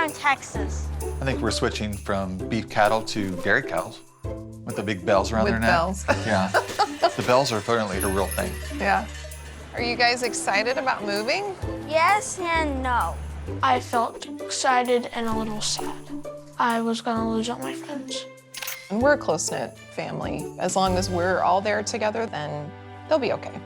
from Texas. I think we're switching from beef cattle to dairy cows with the big bells around their neck. Bells. Yeah. The bells are apparently a real thing. Yeah. Are you guys excited about moving? Yes and no. I felt excited and a little sad. I was gonna lose all my friends. And we're a close-knit family. As long as we're all there together, then they'll be okay.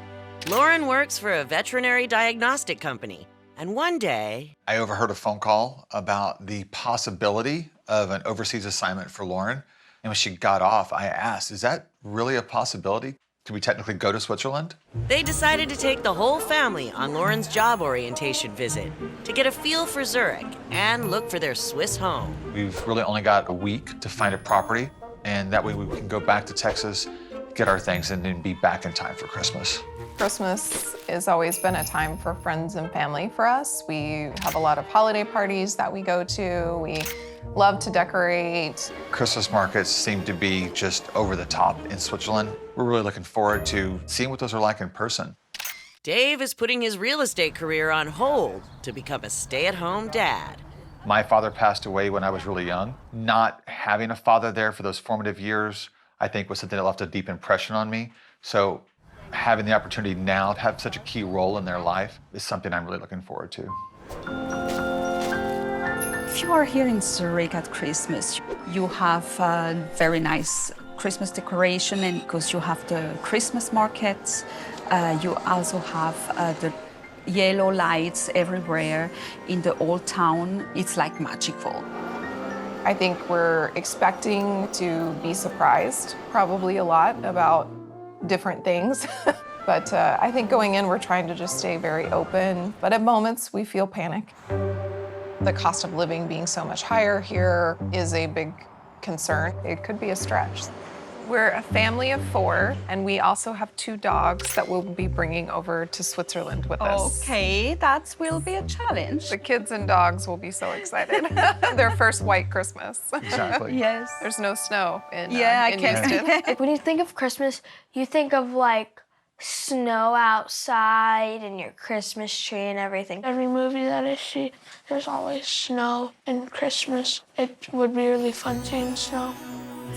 Lauren works for a veterinary diagnostic company, and one day... I overheard a phone call about the possibility of an overseas assignment for Lauren. And when she got off, I asked, is that really a possibility? Could we technically go to Switzerland? They decided to take the whole family on Lauren's job orientation visit to get a feel for Zurich and look for their Swiss home. We've really only got a week to find a property, and that way we can go back to Texas, get our things, and then be back in time for Christmas. Christmas has always been a time for friends and family for us. We have a lot of holiday parties that we go to. We love to decorate. Christmas markets seem to be just over the top in Switzerland. We're really looking forward to seeing what those are like in person. Dave is putting his real estate career on hold to become a stay-at-home dad. My father passed away when I was really young. Not having a father there for those formative years, I think, was something that left a deep impression on me. So having the opportunity now to have such a key role in their life is something I'm really looking forward to. If you are here in Zurich at Christmas, you have a very nice Christmas decoration, and because you have the Christmas markets, you also have the yellow lights everywhere in the old town. It's like magical. I think we're expecting to be surprised probably a lot about different things. But I think going in, we're trying to just stay very open. But at moments, we feel panic. The cost of living being so much higher here is a big concern. It could be a stretch. We're a family of 4, and we also have 2 dogs that we'll be bringing over to Switzerland with us. Okay, that will be a challenge. The kids and dogs will be so excited. Their first white Christmas. Exactly. Yes. There's no snow in I in can. Houston. When you think of Christmas, you think of like snow outside and your Christmas tree and everything. Every movie that I see, there's always snow and Christmas. It would be really fun seeing snow.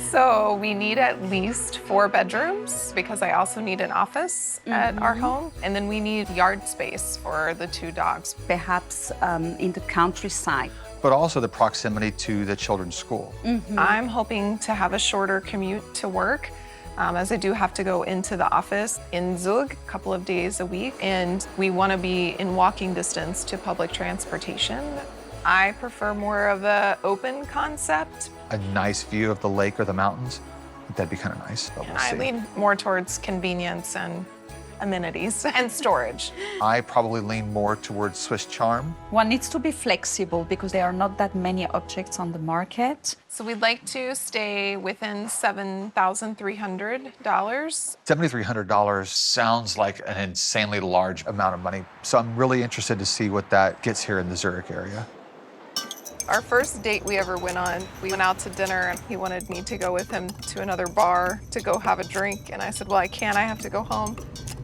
So we need at least 4 bedrooms because I also need an office at our home. And then we need yard space for the 2 dogs. Perhaps in the countryside. But also the proximity to the children's school. I'm hoping to have a shorter commute to work, as I do have to go into the office in Zug a couple of days a week. And we want to be in walking distance to public transportation. I prefer more of an open concept. A nice view of the lake or the mountains, I think that'd be kind of nice, but we'll I see. lean more towards convenience and amenities and storage. I probably lean more towards Swiss charm. One needs to be flexible because there are not that many objects on the market. So we'd like to stay within $7,300. $7,300 sounds like an insanely large amount of money. So I'm really interested to see what that gets here in the Zurich area. Our first date we ever went on, we went out to dinner and he wanted me to go with him to another bar to go have a drink. And I said, well, I can't, I have to go home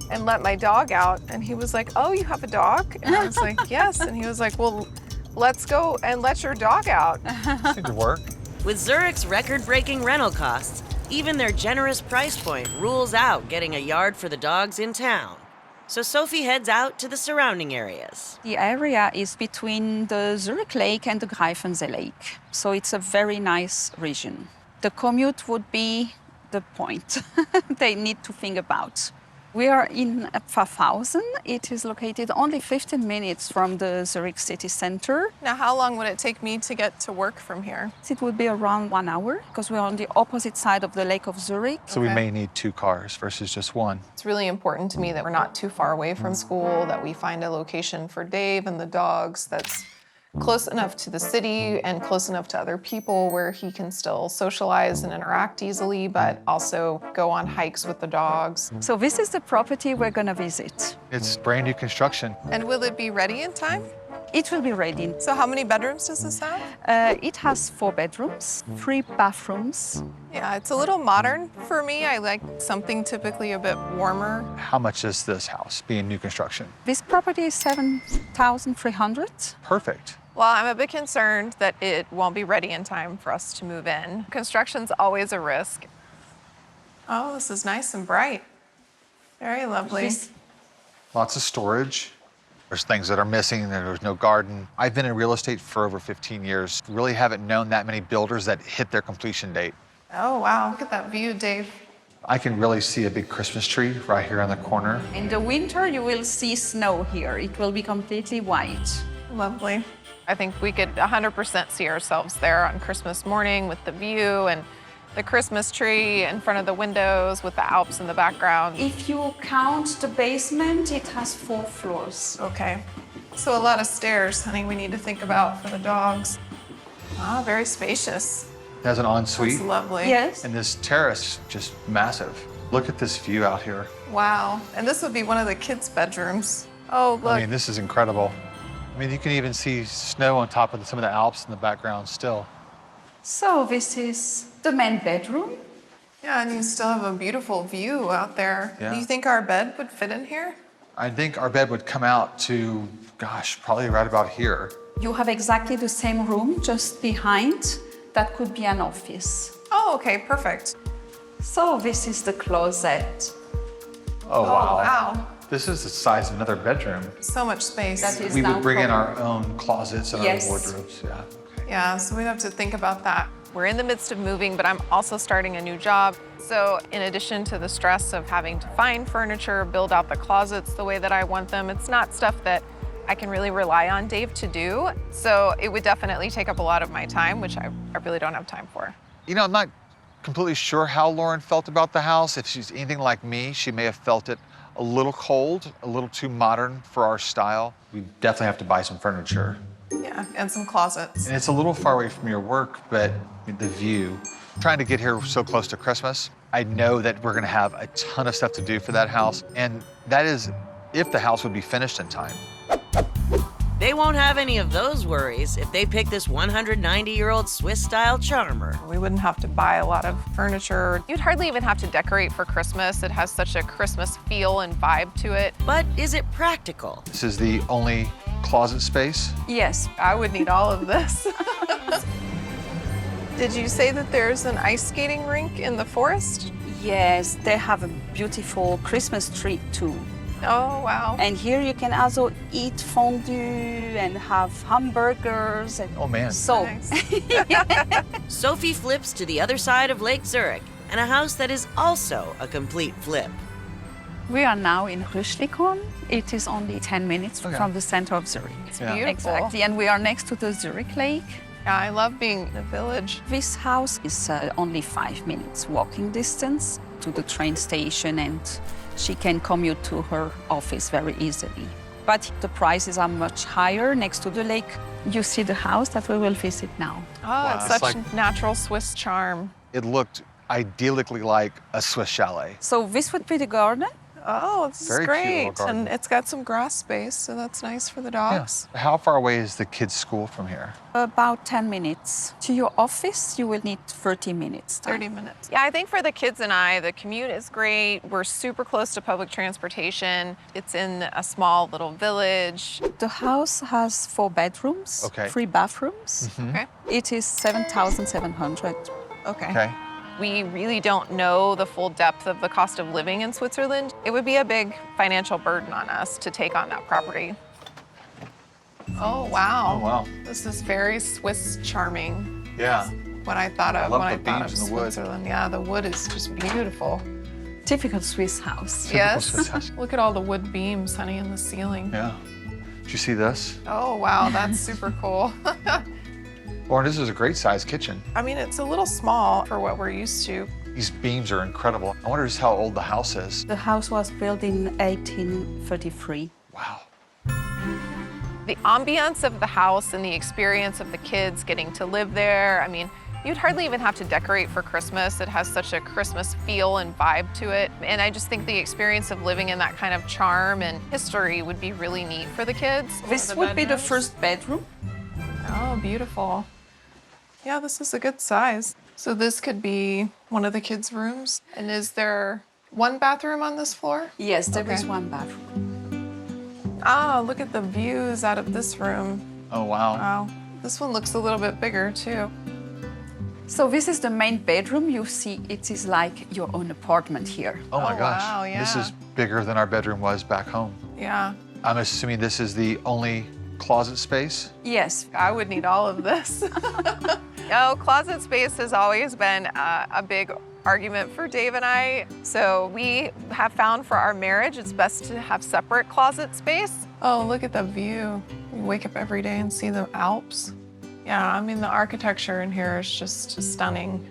and let my dog out. And he was like, oh, you have a dog? And I was like, yes. And he was like, well, let's go and let your dog out. Seemed to work. With Zurich's record-breaking rental costs, even their generous price point rules out getting a yard for the dogs in town. So Sophie heads out to the surrounding areas. The area is between the Zurich Lake and the Greifensee Lake, so it's a very nice region. The commute would be the point they need to think about. We are in Pfaffhausen. It is located only 15 minutes from the Zurich city center. Now, how long would it take me to get to work from here? It would be around 1 hour because we're on the opposite side of the Lake of Zurich. So we may need 2 cars versus just 1. It's really important to me that we're not too far away from school, that we find a location for Dave and the dogs that's close enough to the city and close enough to other people where he can still socialize and interact easily, but also go on hikes with the dogs. So this is the property we're going to visit. It's brand new construction. And will it be ready in time? It will be ready. So how many bedrooms does this have? It has 4 bedrooms, 3 bathrooms. Yeah, it's a little modern for me. I like something typically a bit warmer. How much is this house being new construction? This property is 7,300. Perfect. Well, I'm a bit concerned that it won't be ready in time for us to move in. Construction's always a risk. Oh, this is nice and bright. Very lovely. Lots of storage. There's things that are missing, and there's no garden. I've been in real estate for over 15 years. Really haven't known that many builders that hit their completion date. Oh, wow. Look at that view, Dave. I can really see a big Christmas tree right here on the corner. In the winter, you will see snow here. It will be completely white. Lovely. I think we could 100% see ourselves there on Christmas morning with the view and the Christmas tree in front of the windows with the Alps in the background. If you count the basement, it has 4 floors. Okay. So a lot of stairs, honey, we need to think about for the dogs. Ah, very spacious. It has an ensuite. That's lovely. Yes. And this terrace, just massive. Look at this view out here. Wow. And this would be one of the kids' bedrooms. Oh, look. I mean, this is incredible. I mean, you can even see snow on top of some of the Alps in the background still. So this is the main bedroom. Yeah, and you still have a beautiful view out there. Yeah. Do you think our bed would fit in here? I think our bed would come out to, gosh, probably right about here. You have exactly the same room just behind. That could be an office. Oh, okay, perfect. So this is the closet. Oh, wow. Wow. This is the size of another bedroom. So much space. That is We now would bring in probably- our own closets and Yes. our wardrobes. Yeah. Okay. Yeah, so we'd have to think about that. We're in the midst of moving, but I'm also starting a new job. So in addition to the stress of having to find furniture, build out the closets the way that I want them, it's not stuff that I can really rely on Dave to do. So it would definitely take up a lot of my time, which I really don't have time for. You know, I'm not completely sure how Lauren felt about the house. If she's anything like me, she may have felt it a little cold, a little too modern for our style. We definitely have to buy some furniture. Yeah, and some closets. And it's a little far away from your work, but the view. Trying to get here so close to Christmas, I know that we're gonna have a ton of stuff to do for that house, and that is if the house would be finished in time. They won't have any of those worries if they pick this 190-year-old Swiss-style charmer. We wouldn't have to buy a lot of furniture. You'd hardly even have to decorate for Christmas. It has such a Christmas feel and vibe to it. But is it practical? This is the only closet space. Yes. I would need all of this. Did you say that there's an ice skating rink in the forest? Yes, they have a beautiful Christmas tree too. Oh, wow. And here you can also eat fondue and have hamburgers. And Oh, man. So, Nice. Sophie flips to the other side of Lake Zurich and a house that is also a complete flip. we are now in Rüschlikon. It is only 10 minutes Okay. from the center of Zurich. It's Yeah. beautiful. Exactly, and we are next to the Zurich Lake. Yeah, I love being in a village. This house is only 5 minutes walking distance to the train station, and she can commute to her office very easily. But the prices are much higher next to the lake. You see the house that we will visit now. Oh, it's it's such like- natural Swiss charm. It looked idyllically like a Swiss chalet. So this would be the garden. Oh, this Very is cute little great. garden. And it's got some grass space, so that's nice for the dogs. How far away is the kids' school from here? About 10 minutes. To your office, you will need 30 minutes. time. 30 minutes. Yeah, I think for the kids and I, the commute is great. We're super close to public transportation. It's in a small little village. The house has 4 bedrooms, Okay. 3 bathrooms. Okay. It is 7,700. Okay. Okay. We really don't know the full depth of the cost of living in Switzerland. It would be a big financial burden on us to take on that property. Oh, wow. Oh, wow. This is very Swiss charming. Yeah. What I thought of love when the I thought of beams and the wood. Switzerland. Yeah, the wood is just beautiful. Typical Swiss house. Swiss house. Yes. Look at all the wood beams, honey, in the ceiling. Yeah. Did you see this? Oh, wow, that's super cool. Lauren, this is a great sized kitchen. I mean, it's a little small for what we're used to. These beams are incredible. I wonder just how old the house is. The house was built in 1833. Wow. The ambiance of the house and the experience of the kids getting to live there, I mean, you'd hardly even have to decorate for Christmas. It has such a Christmas feel and vibe to it. And I just think the experience of living in that kind of charm and history would be really neat for the kids. This would be the first bedroom. Oh, beautiful. Yeah, this is a good size. So this could be one of the kids' rooms. And is there one bathroom on this floor? Yes, there is Okay. 1 bathroom. Ah, look at the views out of this room. Oh, wow. Wow. This one looks a little bit bigger too. So this is the main bedroom. You see, it is like your own apartment here. Oh my Oh, gosh. wow, This yeah. is bigger than our bedroom was back home. Yeah. I'm assuming this is the only closet space? Yes. I would need all of this. Oh, closet space has always been a big argument for Dave and I. So we have found for our marriage, it's best to have separate closet space. Oh, look at the view. You wake up every day and see the Alps. Yeah, I mean, the architecture in here is just stunning.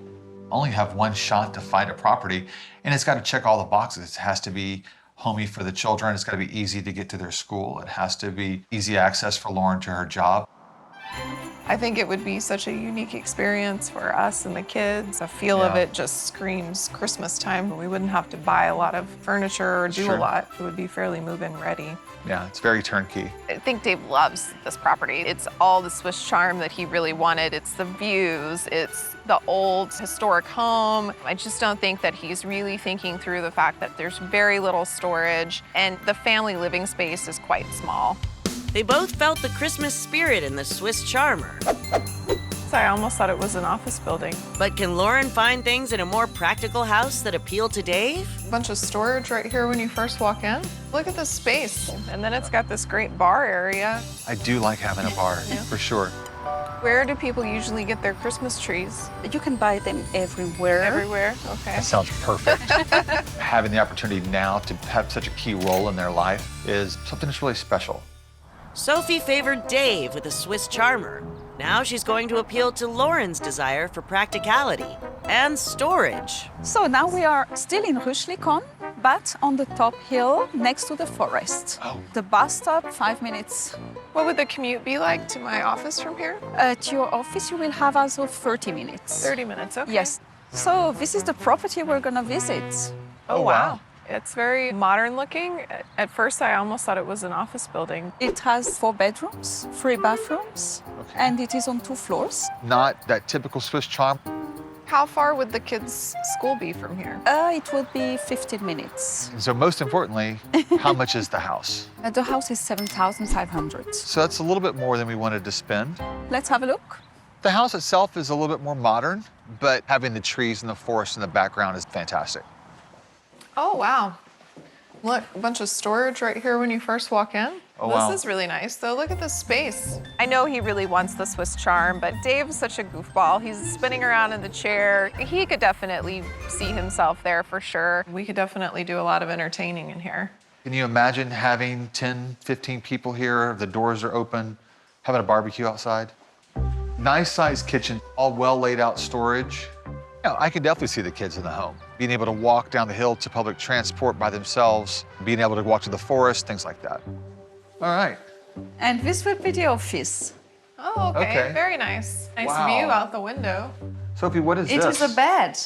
Only have one shot to find a property, and it's got to check all the boxes. It has to be homey for the children. It's got to be easy to get to their school. It has to be easy access for Lauren to her job. I think it would be such a unique experience for us and the kids. The feel of Yeah. it just screams Christmas time. We wouldn't have to buy a lot of furniture or do Sure. a lot. It would be fairly move-in ready. Yeah, it's very turnkey. I think Dave loves this property. It's all the Swiss charm that he really wanted. It's the views, it's the old historic home. I just don't think that he's really thinking through the fact that there's very little storage and the family living space is quite small. They both felt the Christmas spirit in the Swiss charmer. So I almost thought it was an office building. But can Lauren find things in a more practical house that appeal to Dave? A bunch of storage right here when you first walk in. Look at this space. And then it's got this great bar area. I do like having a bar, for sure. Where do people usually get their Christmas trees? You can buy them everywhere. Everywhere? Okay. That sounds perfect. Having the opportunity now to have such a key role in their life is something that's really special. Sophie favored Dave with a Swiss charmer. Now she's going to appeal to Lauren's desire for practicality and storage. So now we are still in Rüschlikon, but on the top hill next to the forest. Oh. The bus stop, 5 minutes. What would the commute be like to my office from here? At your office, you will have also 30 minutes. 30 minutes, okay. Yes. So this is the property we're gonna visit. Oh, Oh, wow. wow. It's very modern looking. At first, I almost thought it was an office building. It has 4 bedrooms, 3 bathrooms, Okay. and it is on 2 floors. Not that typical Swiss charm. How far would the kids' school be from here? It will be 15 minutes. And so most importantly, how much is the house? The house is 7,500. So that's a little bit more than we wanted to spend. Let's have a look. The house itself is a little bit more modern, but having the trees and the forest in the background is fantastic. Oh, wow. Look, a bunch of storage right here when you first walk in. Oh, This wow. is really nice, though. Look at this space. I know he really wants the Swiss charm, but Dave's such a goofball. He's spinning around in the chair. He could definitely see himself there for sure. We could definitely do a lot of entertaining in here. Can you imagine having 10, 15 people here, the doors are open, having a barbecue outside? Nice sized kitchen, all well laid out storage. You know, I can definitely see the kids in the home. Being able to walk down the hill to public transport by themselves, being able to walk to the forest, things like that. All right. And this will be the office. Oh, okay. Okay. Very nice. Nice Wow. view out the window. Sophie, what is It this? is a bed.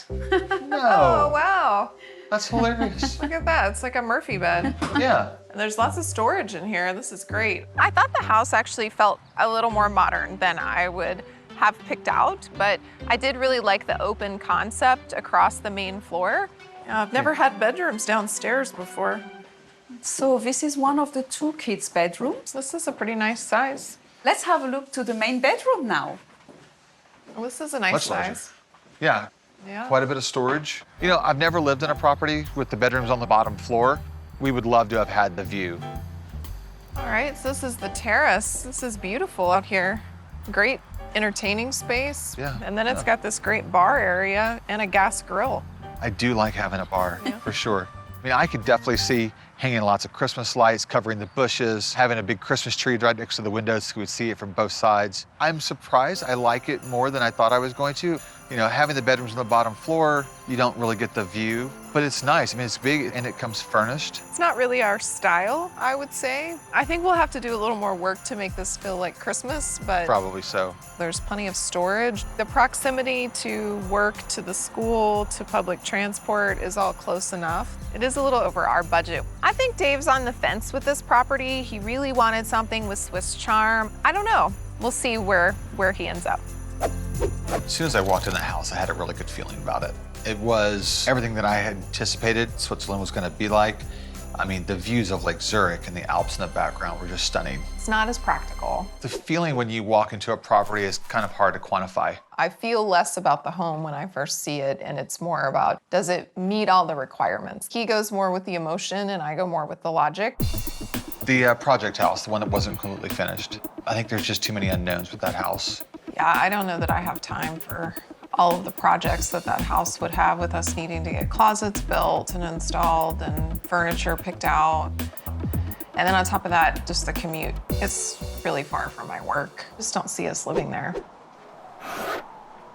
No, Oh, wow. that's hilarious. Look at that. It's like a Murphy bed. Yeah. And there's lots of storage in here. This is great. I thought the house actually felt a little more modern than I would have picked out, but I did really like the open concept across the main floor. I've never had bedrooms downstairs before. So this is one of the 2 kids' bedrooms. This is a pretty nice size. Let's have a look to the main bedroom now. Well, this is a nice Much larger. size. Yeah. Yeah. Quite a bit of storage. You know, I've never lived in a property with the bedrooms on the bottom floor. We would love to have had the view. All right, so this is the terrace. This is beautiful out here. Great entertaining space. Yeah, And then it's yeah. got this great bar area and a gas grill. I do like having a bar, for sure. I mean, I could definitely see hanging lots of Christmas lights, covering the bushes, having a big Christmas tree right next to the windows so we would see it from both sides. I'm surprised I like it more than I thought I was going to. You know, having the bedrooms on the bottom floor, you don't really get the view, but it's nice. I mean, it's big and it comes furnished. It's not really our style, I would say. I think we'll have to do a little more work to make this feel like Christmas, but Probably so. there's plenty of storage. The proximity to work, to the school, to public transport is all close enough. It is a little over our budget. I think Dave's on the fence with this property. He really wanted something with Swiss charm. I don't know. We'll see where he ends up. As soon as I walked in the house, I had a really good feeling about it. It was everything that I had anticipated Switzerland was going to be like. I mean, the views of Lake Zurich and the Alps in the background were just stunning. It's not as practical. The feeling when you walk into a property is kind of hard to quantify. I feel less about the home when I first see it, and it's more about, does it meet all the requirements? He goes more with the emotion, and I go more with the logic. The project house, the one that wasn't completely finished, I think there's just too many unknowns with that house. Yeah, I don't know that I have time for all of the projects that that house would have, with us needing to get closets built and installed and furniture picked out. And then on top of that, just the commute. It's really far from my work. Just don't see us living there.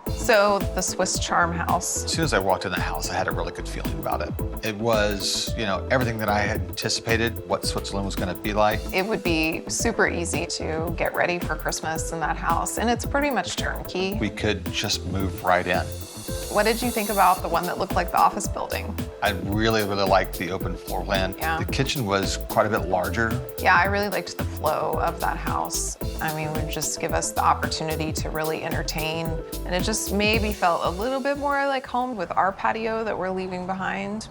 So the Swiss Charm house. As soon as I walked in the house, I had a really good feeling about it. It was, everything that I had anticipated what Switzerland was going to be like. It would be super easy to get ready for Christmas in that house, and it's pretty much turnkey. We could just move right in. What did you think about the one that looked like the office building? I really, really liked the open floor plan. Yeah. The kitchen was quite a bit larger. Yeah, I really liked the flow of that house. I mean, it would just give us the opportunity to really entertain. And it just maybe felt a little bit more like home with our patio that we're leaving behind.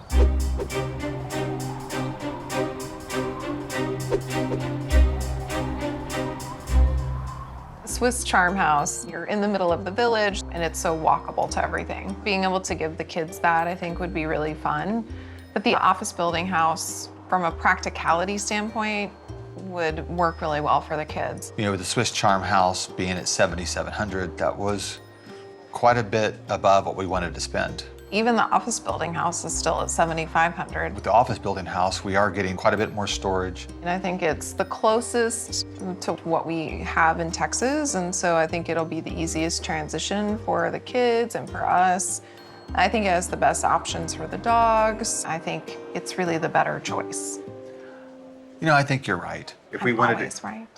Swiss Charm House, you're in the middle of the village, and it's so walkable to everything. Being able to give the kids that, I think, would be really fun. But the office building house, from a practicality standpoint, would work really well for the kids. With the Swiss Charm House being at $7,700, that was quite a bit above what we wanted to spend. Even the office building house is still at $7,500. With the office building house, we are getting quite a bit more storage. And I think it's the closest to what we have in Texas, and so I think it'll be the easiest transition for the kids and for us. I think it has the best options for the dogs. I think it's really the better choice. I think you're right. If we wanted Always right.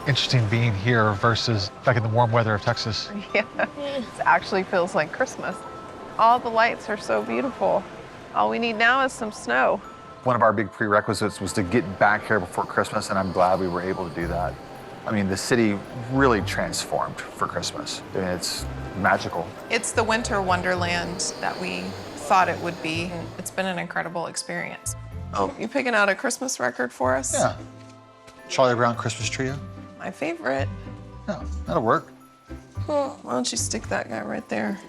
Interesting being here versus back in the warm weather of Texas. Yeah, it actually feels like Christmas. All the lights are so beautiful. All we need now is some snow. One of our big prerequisites was to get back here before Christmas, and I'm glad we were able to do that. I mean, the city really transformed for Christmas. I mean, it's magical. It's the winter wonderland that we thought it would be. It's been an incredible experience. Oh. You picking out a Christmas record for us? Yeah. Charlie Brown Christmas Trio? My favorite. Yeah, that'll work. Why don't you stick that guy right there?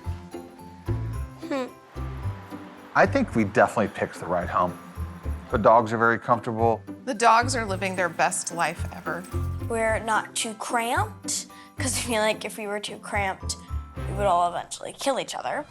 I think we definitely picked the right home. The dogs are very comfortable. The dogs are living their best life ever. We're not too cramped, because I feel like if we were too cramped, we would all eventually kill each other.